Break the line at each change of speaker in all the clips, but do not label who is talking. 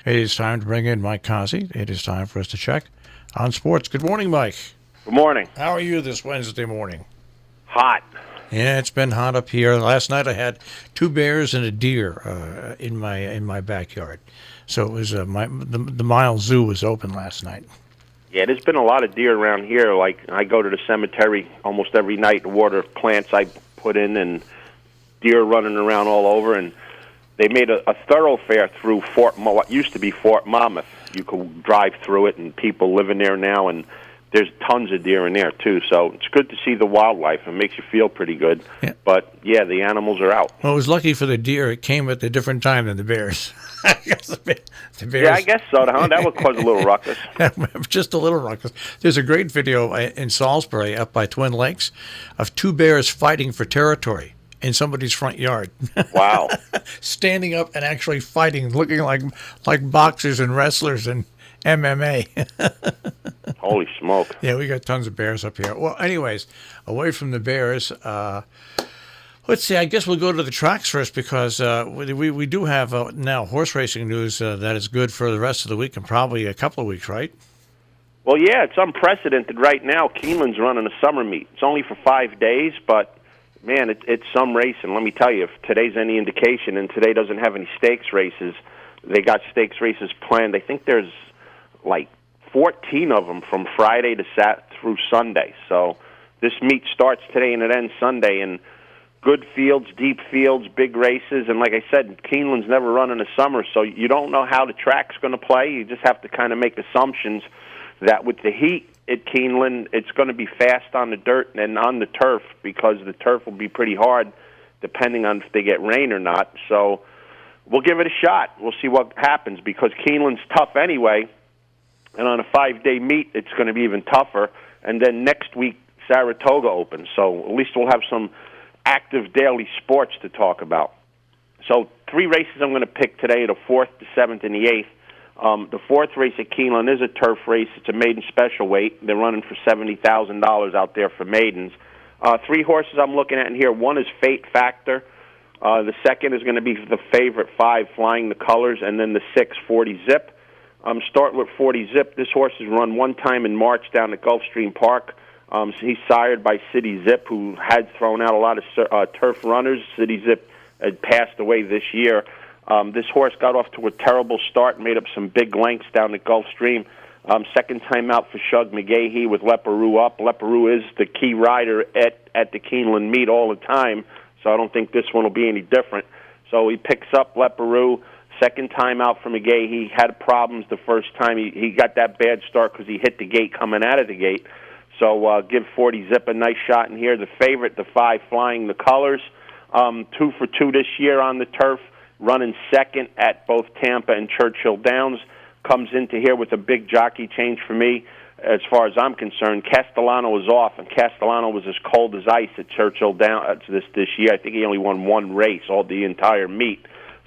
It is time to bring in Mike Cozzi. It is time for us to check on sports. Good morning, Mike.
Good morning.
How are you this Wednesday morning?
Hot.
Yeah, it's been hot up here. Last night I had 2 bears and a deer in my backyard. So it was the Mile Zoo was open last night.
Yeah, there's been a lot of deer around here. Like, I go to the cemetery almost every night to water plants I put in, and deer running around all over. And they made a thoroughfare through what used to be Fort Monmouth. You could drive through it, and people living there now, and there's tons of deer in there, too. So it's good to see the wildlife. It makes you feel pretty good. Yeah. But, yeah, the animals are out.
Well, it was lucky for the deer. It came at a different time than the bears.
The bears. Yeah, I guess so. Huh? That would cause a little ruckus.
Just a little ruckus. There's a great video in Salisbury up by Twin Lakes of 2 bears fighting for territory in somebody's front yard.
Wow.
Standing up and actually fighting, looking like boxers and wrestlers and MMA.
Holy smoke.
Yeah, we got tons of bears up here. Well, anyways, away from the bears, let's see, I guess we'll go to the tracks first because we do have now horse racing news that is good for the rest of the week and probably a couple of weeks, right?
Well, yeah, it's unprecedented right now. Keeneland's running a summer meet. It's only for 5 days, but, man, it's some racing. Let me tell you, if today's any indication, and today doesn't have any stakes races, they got stakes races planned. I think there's like 14 of them from Friday to through Sunday. So this meet starts today and it ends Sunday, and good fields, deep fields, big races. And like I said, Keeneland's never run in the summer, so you don't know how the track's going to play. You just have to kind of make assumptions that with the heat at Keeneland, it's going to be fast on the dirt and on the turf, because the turf will be pretty hard depending on if they get rain or not. So we'll give it a shot. We'll see what happens, because Keeneland's tough anyway. And on a 5-day meet, it's going to be even tougher. And then next week, Saratoga opens. So at least we'll have some active daily sports to talk about. So 3 races I'm going to pick today, the 4th, the 7th, and the 8th. The 4th race at Keeneland is a turf race. It's a maiden special weight. They're running for $70,000 out there for maidens. 3 horses I'm looking at in here. 1 is Fate Factor. The 2nd is going to be the favorite 5, Flying the Colors. And then the 6, 40 Zip. Starting with 40 Zip. This horse has run 1 time in March down at Gulfstream Park. He's sired by City Zip, who had thrown out a lot of turf runners. City Zip had passed away this year. This horse got off to a terrible start, made up some big lengths down at Gulfstream. Second time out for Shug McGahee with Leparoo up. Leparoo is the key rider at the Keeneland meet all the time, so I don't think this one will be any different. So he picks up Leparoo. Second time out for McGahee. He had problems the first time. He got that bad start because he hit the gate coming out of the gate. So give 40 Zip a nice shot in here. The favorite, the 5, Flying the Colors. 2 for 2 this year on the turf, running second at both Tampa and Churchill Downs. Comes into here with a big jockey change for me as far as I'm concerned. Castellano was off, and Castellano was as cold as ice at Churchill Downs this year. I think he only won 1 race all the entire meet.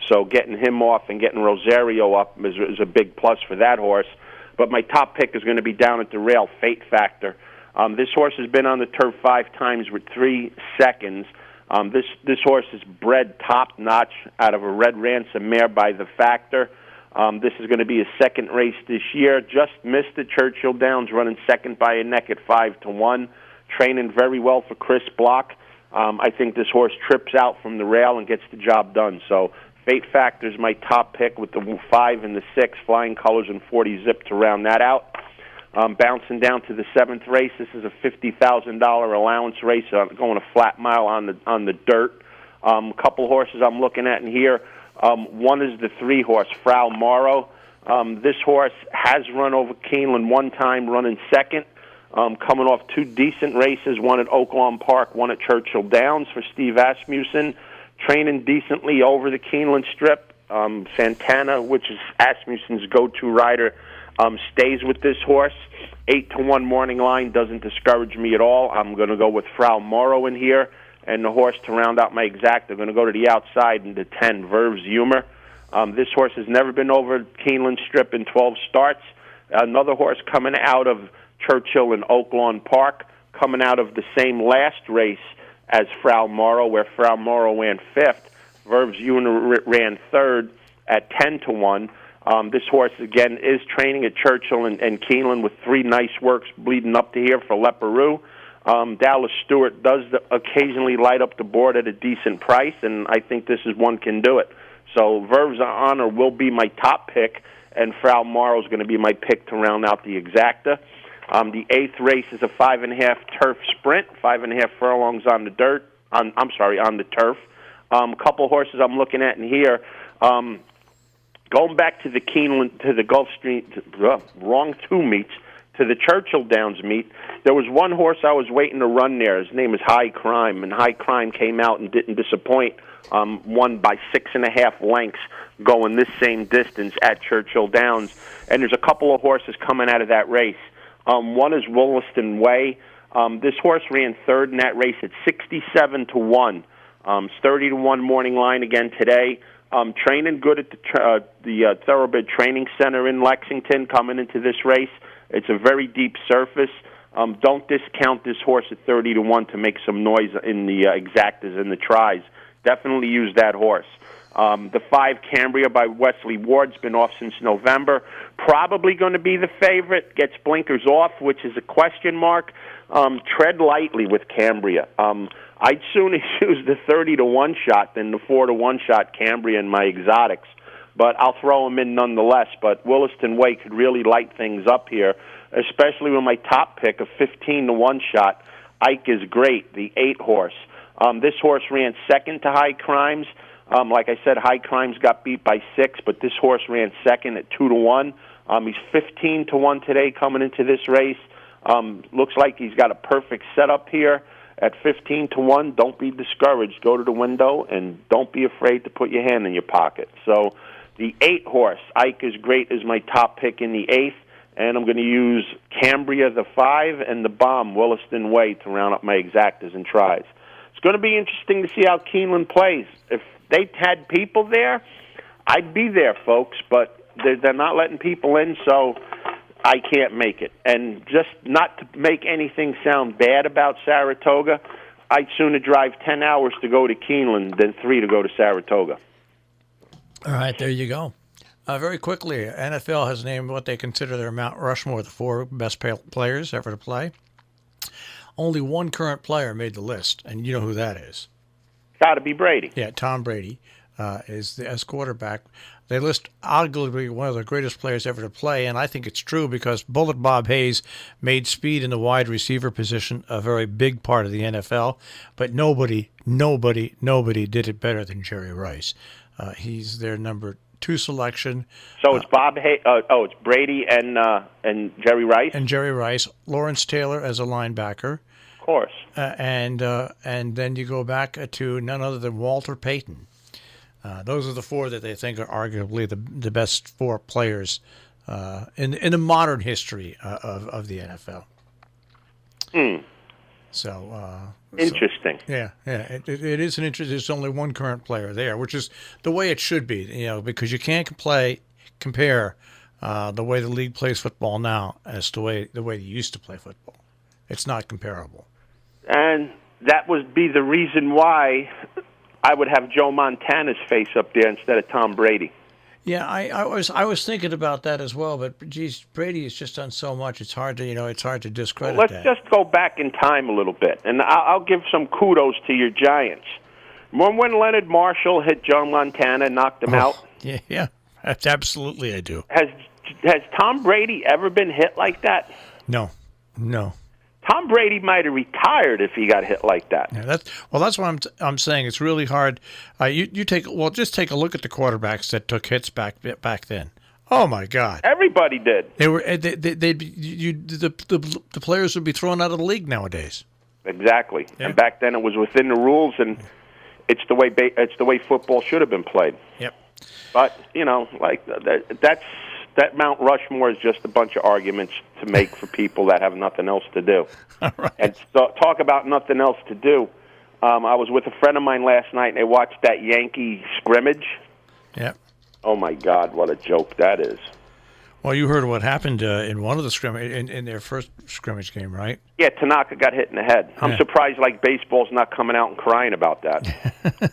So getting him off and getting Rosario up is a big plus for that horse. But my top pick is going to be down at the rail, Fate Factor. This horse has been on the turf 5 times with 3 seconds. This horse is bred top-notch out of a Red Ransom mare by the Factor. This is going to be his 2nd race this year. Just missed the Churchill Downs, running second by a neck at 5-1. Training very well for Chris Block. I think this horse trips out from the rail and gets the job done. So Fate Factor is my top pick with the 5 and the 6, Flying Colors and 40 Zip to round that out. Bouncing down to the 7th race. This is a $50,000 allowance race, going a flat mile on the dirt. A couple horses I'm looking at in here. One is the 3 horse, Frau Morrow. This horse has run over Keeneland 1 time, running second. Coming off 2 decent races, one at Oaklawn Park, one at Churchill Downs for Steve Asmussen. Training decently over the Keeneland Strip. Santana, which is Asmussen's go-to rider, stays with this horse. 8-1 morning line doesn't discourage me at all. I'm going to go with Frau Morrow in here. And the horse to round out my exact, I'm going to go to the outside in the 10, Verve's Humor. This horse has never been over Keeneland Strip in 12 starts. Another horse coming out of Churchill and Oaklawn Park, coming out of the same last race as Frau Morrow, where Frau Morrow ran 5th. Verve's Humor ran 3rd at 10-1. This horse, again, is training at Churchill and Keeneland with 3 nice works leading up to here for Leparoux. Dallas Stewart does occasionally light up the board at a decent price, and I think this is one can do it. So Verve's Honor will be my top pick, and Frau Morrow is going to be my pick to round out the exacta. The 8th race is a 5.5 turf sprint, 5.5 furlongs on the dirt. On the turf. Couple horses I'm looking at in here. Going back to the Keeneland, to the Gulfstream, wrong 2 meets, to the Churchill Downs meet, there was one horse I was waiting to run there. His name is High Crime, and High Crime came out and didn't disappoint. Won by 6.5 lengths going this same distance at Churchill Downs. And there's a couple of horses coming out of that race. One is Wollaston Way. This horse ran 3rd in that race at 67-1. 30-1 morning line again today. Training good at the Thoroughbred Training Center in Lexington coming into this race. It's a very deep surface. Don't discount this horse at 30-1 to make some noise in the exactas and the tries. Definitely use that horse. The 5 Cambria by Wesley Ward's been off since November. Probably going to be the favorite. Gets blinkers off, which is a question mark. Tread lightly with Cambria. I'd sooner use the 30-1 shot than the 4-1 shot Cambria in my exotics. But I'll throw them in nonetheless. But Wollaston Way could really light things up here, especially with my top pick, a 15-1 shot. Ike is great, the 8 horse. This horse ran 2nd to High Crimes. Like I said, High Crimes got beat by 6, but this horse ran 2nd at 2-1. He's 15-1 today coming into this race. Looks like he's got a perfect setup here. At 15-1, don't be discouraged. Go to the window, and don't be afraid to put your hand in your pocket. So the 8 horse, Ike is great, is my top pick in the 8th, and I'm going to use Cambria, the 5, and the bomb, Wollaston Way, to round up my exactas and tries. It's going to be interesting to see how Keeneland plays. If they had people there, I'd be there, folks, but they're not letting people in, so I can't make it. And just not to make anything sound bad about Saratoga, I'd sooner drive 10 hours to go to Keeneland than 3 to go to Saratoga.
All right, there you go. Very quickly, NFL has named what they consider their Mount Rushmore, the 4 best players ever to play. Only one current player made the list, and you know who that is.
Got to be Brady.
Yeah, Tom Brady is as quarterback. They list arguably one of the greatest players ever to play, and I think it's true because Bullet Bob Hayes made speed in the wide receiver position a very big part of the NFL, but nobody did it better than Jerry Rice. He's their number 2 selection.
So it's it's Brady and Jerry Rice?
And Jerry Rice. Lawrence Taylor as a linebacker.
Of course.
And then you go back to none other than Walter Payton. Those are the 4 that they think are arguably the best 4 players in the modern history of the NFL. So
interesting.
It is an interesting. There's only one current player there, which is the way it should be. Because you can't compare the way the league plays football now as the way they used to play football. It's not comparable.
And that would be the reason why I would have Joe Montana's face up there instead of Tom Brady.
Yeah, I was thinking about that as well, but geez, Brady has just done so much. It's hard to discredit
Let's
that.
just go back in time a little bit, and I'll give some kudos to your Giants. Remember when Leonard Marshall hit Joe Montana, knocked him out?
Yeah, absolutely I do.
Has Tom Brady ever been hit like that?
No.
Tom Brady might have retired if he got hit like that.
Yeah, that's what I'm saying. It's really hard. Just take a look at the quarterbacks that took hits back then. Oh my God!
Everybody did.
The players would be thrown out of the league nowadays.
Exactly.
Yeah.
And back then it was within the rules, and it's the way football should have been played.
Yep.
But that Mount Rushmore is just a bunch of arguments to make for people that have nothing else to do.
All right.
And so, talk about nothing else to do. I was with a friend of mine last night, and they watched that Yankee scrimmage.
Yep.
Oh, my God, what a joke that is.
Well, you heard what happened in one of the scrimmage in their first scrimmage game, right?
Yeah, Tanaka got hit in the head. I'm surprised baseball's not coming out and crying about that.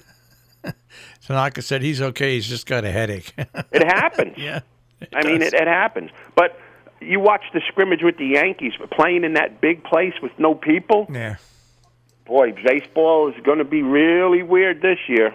Tanaka said he's okay. He's just got a headache.
It happens.
Yeah.
I mean, it happens. But you watch the scrimmage with the Yankees playing in that big place with no people.
Yeah.
Boy, baseball is going to be really weird this year.